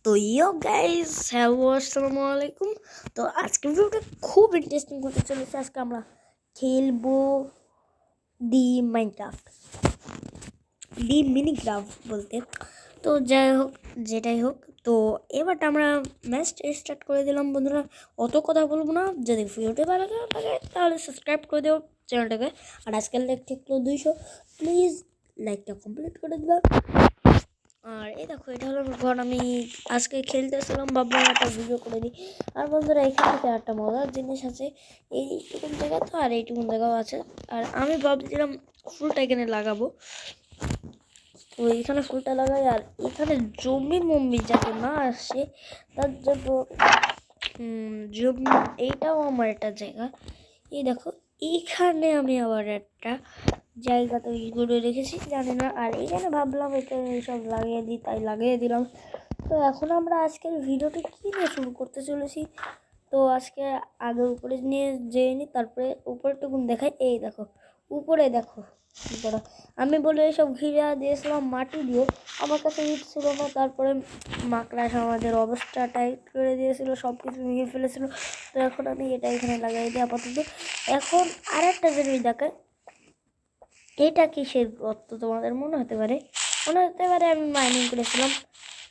তো guys, hello, আসসালামু আলাইকুম। তো আজকে ভিডিওটা খুব ইন্টারেস্টিং হতে চলেছে। আজকে আমরা খেলবো দি মাইনক্রাফট, দি মিনিক্রাফট বলতে। তো যাই হোক, যেটাই হোক, তো এবার আমরা ম্যাচ স্টার্ট করে দিলাম বন্ধুরা। অত কথা বলবো না। যদি ভিডিওটা ভালো লাগে তাহলে সাবস্ক্রাইব করে দেবো চ্যানেলটাকে। আর আজকাল লাইক থাকলো 200, প্লিজ লাইকটা কমপ্লিট করে দেবা। আর এই দেখো, এটা হলো ঘর। আমি আজকে খেলতেছিলাম, ভাবলাম একটা ভিডিও করে দিই। আর বন্ধুরা, এখান থেকে একটা মজার জিনিস আছে। এইটুকুন জায়গা তো, আর এইটুকুন জায়গাও আছে। আর আমি ভাবছিলাম ফুলটা এখানে লাগাবো। তো এখানে ফুলটা লাগাই, আর এখানে জমি মম্মি যাতে না আসে তার জন্য জমি, এইটাও আমার একটা জায়গা। এই দেখো, এইখানে আমি আবার একটা জায়গা তৈরি করে রেখেছি, জানি না। আর এখানে ভাবলাম এখানে সব লাগিয়ে দিই, তাই লাগিয়ে দিলাম। তো এখন আমরা আজকের ভিডিওটি কী নিয়ে শুরু করতে চলেছি। তো আজকে আগে উপরে নিয়ে যেয়ে নিই, তারপরে উপরটুকুন দেখাই। এই দেখো, উপরে দেখো উপরে আমি বলে এসব ঘিরা দিয়েছিলাম মাটি দিয়ে। আমার কাছে ইট ছিল না, তারপরে মাকড়াস আমাদের অবস্থা টাইট করে দিয়েছিল, সব কিছু ভেঙে ফেলেছিল। তো এখন আমি এটা এখানে লাগাই দিই আপাতত। এখন আর একটা জিনিস দেখায়, এটা কিসের গর্ত তোমাদের মনে হতে পারে। আমি মাইনিং করেছিলাম।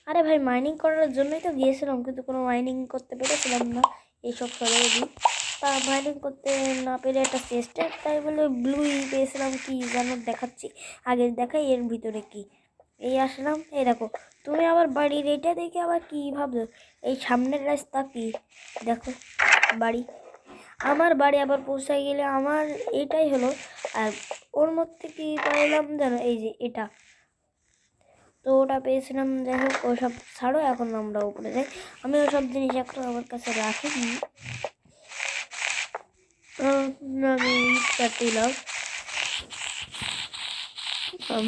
আরে ভাই, মাইনিং করার জন্যই তো গিয়েছিলাম, কিন্তু কোনো মাইনিং করতে পেরেছিলাম না। এইসব সরে দিই, তা মাইনিং করতে না পেরে একটা চেস্টের, তাই বলে ব্লুই পেয়েছিলাম। কি যেন দেখাচ্ছি, আগে দেখাই এর ভিতরে কি। এই আসলাম, এই দেখো। তুমি আবার বাড়ির এটা দেখে আবার কি ভাবছো? এই সামনের রাস্তা কি দেখো, বাড়ি। আমার বাড়ি আবার পৌঁছায় গেলে আমার এটাই হলো। আর ওর মধ্যে কি পাইলাম জানো, এই যে এটা, তো ওটা পেয়েছিলাম। যাই হোক, ওসব ছাড়ো, এখন আমরা উপরে যাই। আমি ওসব জিনিস এখন আমার কাছে রাখিনি। আমি কাটিলাম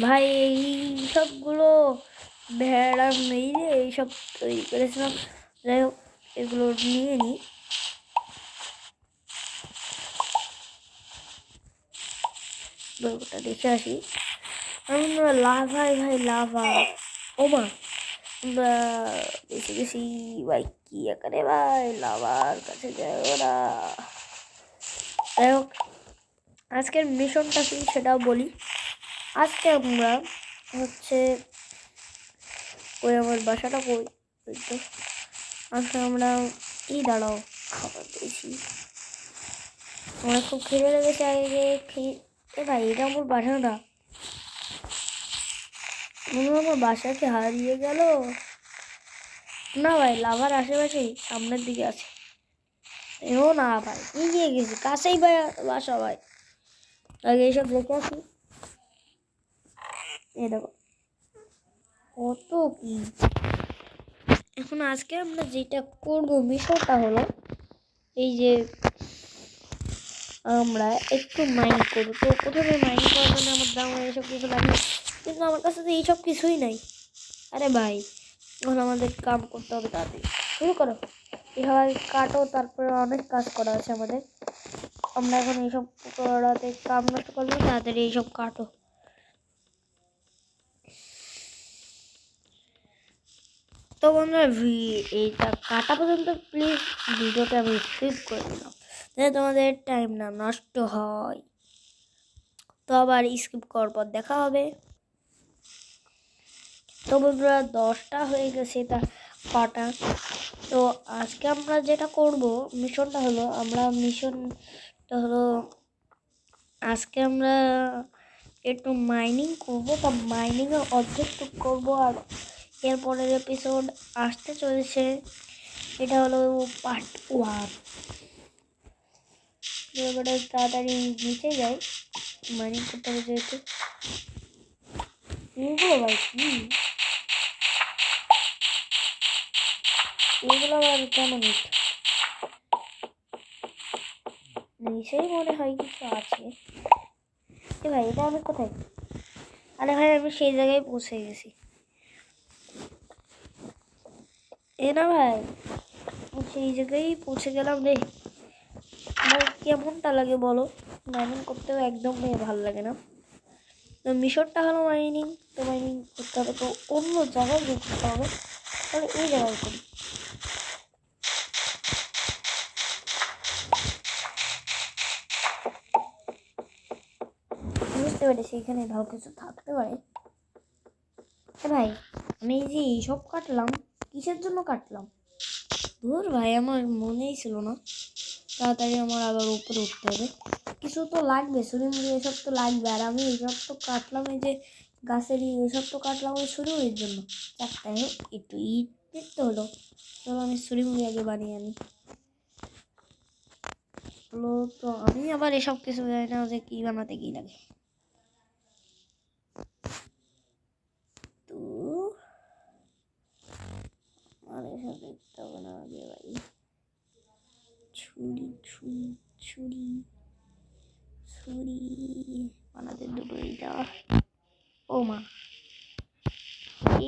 ভাই, এই সবগুলো ভেড়া মেরে এইসব তৈরি করেছিলাম। যাই হোক, এগুলো নিয়ে নিই। ওটা দেখে আসি। আমরা লাভাই ভাই, লাভা। ও মা, আমরা বেশি বেশি ভাই, কি আকারে ভাই, লাভার কাছে যায় ওরা। যাই হোক, আজকের মিশনটা কি সেটাও বলি। আজকে আমরা হচ্ছে, ওই আমার বাসাটা কই, ওই তো। আজকে আমরা দাঁড়াও, খাবার পেয়েছি। আমার খুব খিদে লেগেছে, আগে খেয়ে। এ ভাই, এটা আমার বাসা না, আমার বাসাকে হারিয়ে গেল। না ভাই, লাভার আশেপাশেই সামনের দিকে আছে। এও না ভাই, এগিয়ে গেছি, কাছেই ভাই বাসা ভাই। আগে এইসব দেখে আসি। এ দেখো কত কি। এখন আজকে আমরা যেটা করবো মিশনটা হলো, এই যে আমরা একটু মাইন্ড করবো। তো প্রথমে মাইন্ড করার জন্য আমার দাম এইসব কিছু লাগে, কিন্তু আমার কাছে তো এইসব কিছুই নাই। আরে ভাই, এখন আমাদের কাম করতে হবে, তাড়াতাড়ি শুরু করো। এভাবে কাটো, তারপরে অনেক কাজ করা আছে আমাদের। আমরা এখন এইসব করাতে কাম নষ্ট করবো, তাড়াতাড়ি এইসব কাটো। তো বন্ধুরা, এইটা কাটা পর্যন্ত প্লিজ ভিডিওটা আমি স্কিপ করে দিলাম, যাতে তোমাদের টাইম না নষ্ট হয়। তো আবার স্কিপ করার পর দেখা হবে। তো বন্ধুরা, 10টা হয়ে গেছে তা কাটা। তো আজকে আমরা যেটা করব মিশনটা হলো, আজকে আমরা একটু মাইনিং করবো। তা মাইনিংয়ের অবজেক্ট করবো। আর এরপরের এপিসোড আসতে চলেছে, এটা হলো পার্ট 1। এবারে তাড়াতাড়ি নিচে যাই, মাইনিং করতে হবে যেহেতু। ভাই কি এগুলো আবার কেমন নিচেই মনে হয় কিছু আছে। ভাই, এটা আমি কোথায়? আরে ভাই, আমি সেই জায়গায় পৌঁছে গেছি। না ভাই, সেই জায়গায় পৌঁছে গেলাম রে। আমার কেমনটা লাগে বলো? মাইনিং করতেও একদম ভালো লাগে না। তো মিশনটা হলো মাইনিং। তো মাইনিং করতে হবে, তো অন্য জায়গায় যেতে হবে। তবে এই জায়গায় করি। বুঝতে পেরেছি এখানে ভালো কিছু থাকতে পারে। ভাই আমি এই যে এইসব কাটলাম, কিসের জন্য কাটলাম? ধুর ভাই, আমার মনেই ছিল না। তাড়াতাড়ি আমার আবার উপরে উঠতে হবে। কিছু তো লাগবে, ছুরি-মুড়ি এসব তো লাগবে। আর আমি এইসব তো কাটলাম, এই যে গাছেরই এসব তো কাটলাম ওই ছুরি-মুড়ির জন্য। চারটায় একটু ইট দেখতে হলো। চলো আমি ছুরি-মুড়ি আগে বানিয়ে আনি। হলো তো আমি আবার এসব কিছু জানি না যে কী বানাতে কী লাগে। তো আমার এসব দেখতে হবে না আগে ভাই। ছুরি ছুরি ছুরি ছুরি বানাতে দুটো এইটা। ও মা,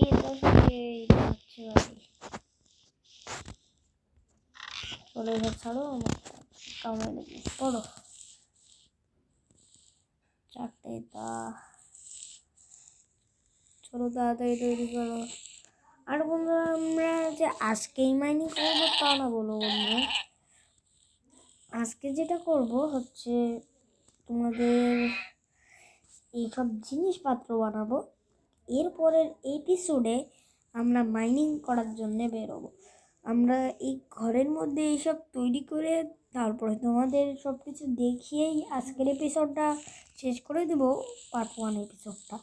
এটা হচ্ছে ভাই। চলো এবার ছাড়ো, আমার কামড়ে লেগে পড়ো। চারটে তা চলো তাড়াতাড়ি তৈরি করো। আর বন্ধুরা, আমরা যে আজকেই মাইনিং করবো তা না বলো বন্ধুরা। আজকে যেটা করব হচ্ছে তোমাদের এইসব জিনিসপত্র বানাবো। এরপরের এপিসোডে আমরা মাইনিং করার জন্যে বেরোবো। আমরা এই ঘরের মধ্যে এইসব তৈরি করে তারপরে তোমাদের সব কিছু দেখিয়েই আজকের এপিসোডটা শেষ করে দেবো, পার্ট 1 এপিসোডটা।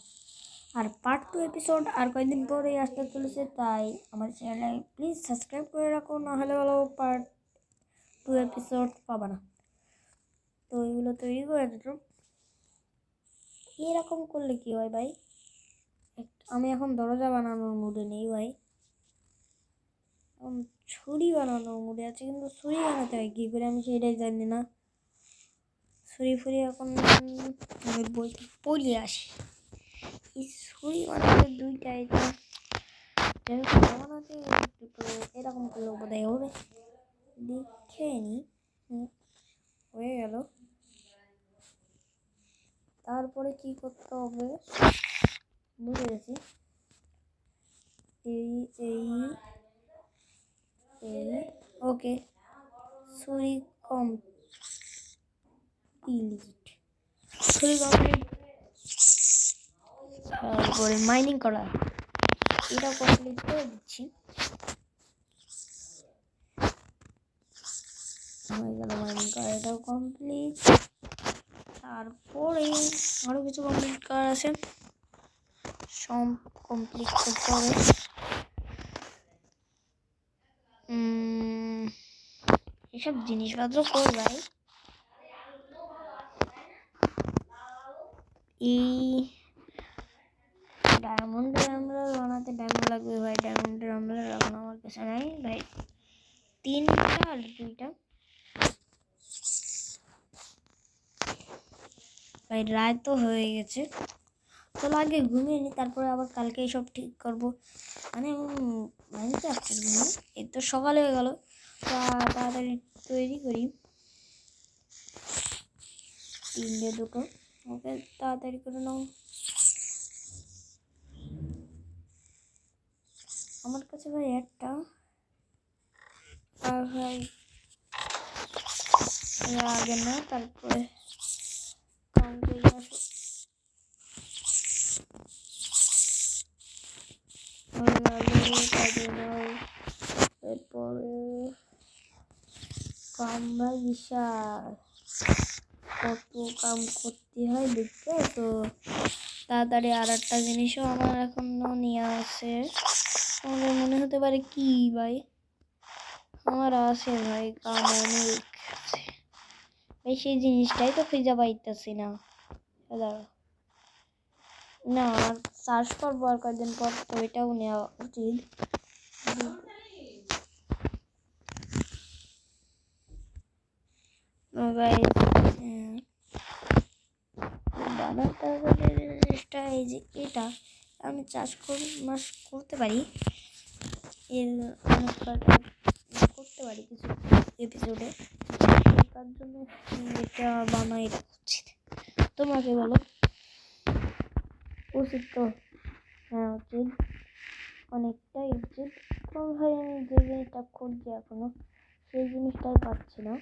আর পার্ট 2 এপিসোড আর কয়েকদিন পরেই আসতে চলেছে, তাই আমার চ্যানেলে প্লিজ সাবস্ক্রাইব করে রাখো, নাহলে বলো পার্ট 2 এপিসোড পাবা না। তো এগুলো তৈরি করে দিত। এরকম করলে কি হয় ভাই? আমি এখন দরজা বানানোর মুডে নেই ভাই, এখন ছুরি বানানোর মুডে আছে। কিন্তু ছুরি বানাতে হয় কী করে আমি সেটাই জানি না। ছুরি ফুরি এখন আমি বই পড়িয়ে আসি। এই ছুরি বানাতে দুইটাই বানাতে দুটো এরকম করলে বোধহয় হবে। দেখে নি, হয়ে গেল। তারপরে কি করতে হবে বুঝে গেছি। এই এই এই ওকে, ছুরি কমপ্লিট। ছুরি কমপ্লিট। তারপরে মাইনিং করা, এটাও কমপ্লিট করে দিচ্ছি। হয়ে গেল মাইনিং করা, এটাও কমপ্লিট। তারপরে আরও কিছু কমপ্লিট করার আছে, সব কমপ্লিট করতে হবে। এসব জিনিসপত্র কই ভাই? এই ডায়মন্ডের আমরা বানাতে ডায়মন্ড লাগবে ভাই। ডায়মন্ডের আমরা এখন আমার কাছে নাই ভাই। 3টা আর 2টা ভাই। রাত তো হয়ে গেছে, চলো আগে ঘুমিয়ে নি, তারপরে আবার কালকে সব ঠিক করবো। মানে মাইনক্রাফটের ঘুমিয়ে এই তো সকাল হয়ে গেল, তাড়াতাড়ি তৈরি করি। 3টে 2টো ওকে, তাড়াতাড়ি করে নাও। আমার কাছে ভাই একটা, আর ভাই আগে না, তারপরে এরপরে কামরা বিশাল কত কাম করতে হয় দেখতে। তো তাড়াতাড়ি আর একটা জিনিসও আমার এখনো নিয়ে আসে। আমাদের মনে হতে পারে কি ভাই, আমার আছে ভাই কাম অনেক ভাই, সেই জিনিসটাই তো খুঁজে পাইতেছি না। না আর সার্চ করবো আর কয়েকদিন পর, তো এটাও নেওয়া উচিত। বানাতে জিনিসটা এই যে এটা আমি চাষ করতে পারি, এর অনেক করতে পারি কিছু এপিসোডে। তার জন্য এটা বানাই উচিত। তোমাকে বলো উচিত তো? হ্যাঁ উচিত, অনেকটাই উচিত। এখন ভাই আমি যে জিনিসটা খুঁজছি এখনো সেই জিনিসটাই পাচ্ছি না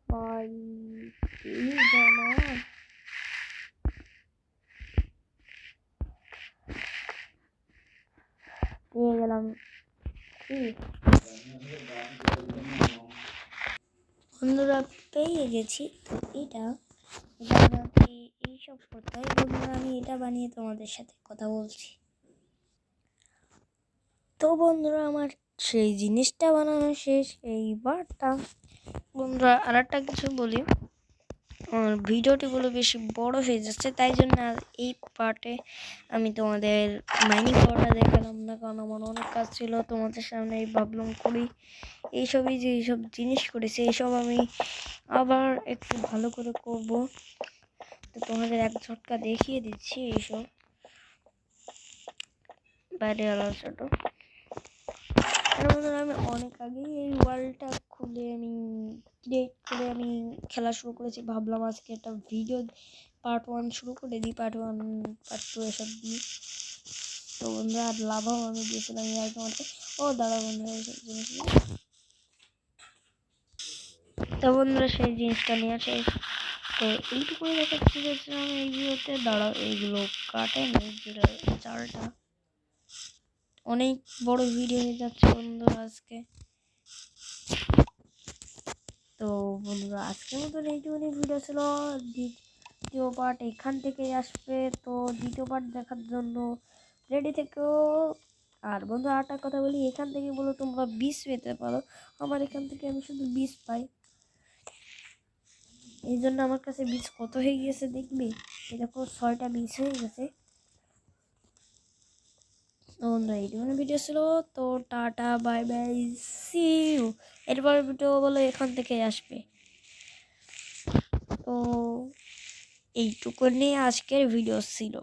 ভাই। এই জানা পেয়ে গেলাম কি বন্ধুরা, পেয়ে গেছি। তো এটা আমাকে এইসব করতে হয় বন্ধুরা। আমি এটা বানিয়ে তোমাদের সাথে কথা বলছি। তো বন্ধুরা আমার সেই জিনিসটা বানানো শেষ। এইবারটা বন্ধুরা আর একটা কিছু বলি, আমার ভিডিওটিগুলো বেশি বড় হয়ে যাচ্ছে, তাই জন্য আর এই পার্টে আমি তোমাদের মাইনিং পাওয়ারটা দেখালাম না, কারণ আমার অনেক কাজ ছিল তোমাদের সামনে। এই ভাবলাম করি এইসবই, যে এইসব জিনিস করেছি এইসব আমি আবার একটু ভালো করে করব। তো তোমাদের এক ঝটকা দেখিয়ে দিচ্ছি এইসব বাইরে আলাদা ছোট। আমি অনেক আগেই এই ওয়ার্ল্ডটা খুলে আমি ক্রিয়েট করে আমি খেলা শুরু করেছি। ভাবলাম আজকে একটা ভিডিও পার্ট 1 শুরু করে দিই, পার্ট 1 পার্ট 2 এসব দিই। তো বন্ধুরা আর লাভও আমি দিয়েছিলাম এই তোমাকে। ও দাঁড়া বন্ধুরা, এইসব জিনিস তো বন্ধুরা সেই জিনিসটা নিয়ে আসে। তো এইটুকুই দেখাচ্ছি গেছিলাম এই ভিডিওতে। দাঁড়াও এইগুলো কাটে নেই, চালটা অনেক বড় ভিডিও হয়ে যাচ্ছে বন্ধুরা আজকে। তো বন্ধুরা আজকের মতন এইটুকুনি ভিডিও ছিল। দ্বিতীয় পার্ট এখান থেকেই আসবে। তো দ্বিতীয় পার্ট দেখার জন্য রেডি থেকো। আর বন্ধু আরেকটা কথা বলি, এখান থেকে বলো তোমরা 20 পেতে পারো, আমার এখান থেকে আমি শুধু 20 পাই। এই জন্য আমার কাছে 20 কত হয়ে গিয়েছে দেখবি, এই দেখো 6টা 20 হয়ে গেছে। তো বন্ধুরা এইটুকুনি ভিডিও ছিল। তো tata bye bye, see you. এরপর ভিডিও বলো এখান থেকেই আসবে। তো এইটুকু নিয়ে আজকের ভিডিও ছিল।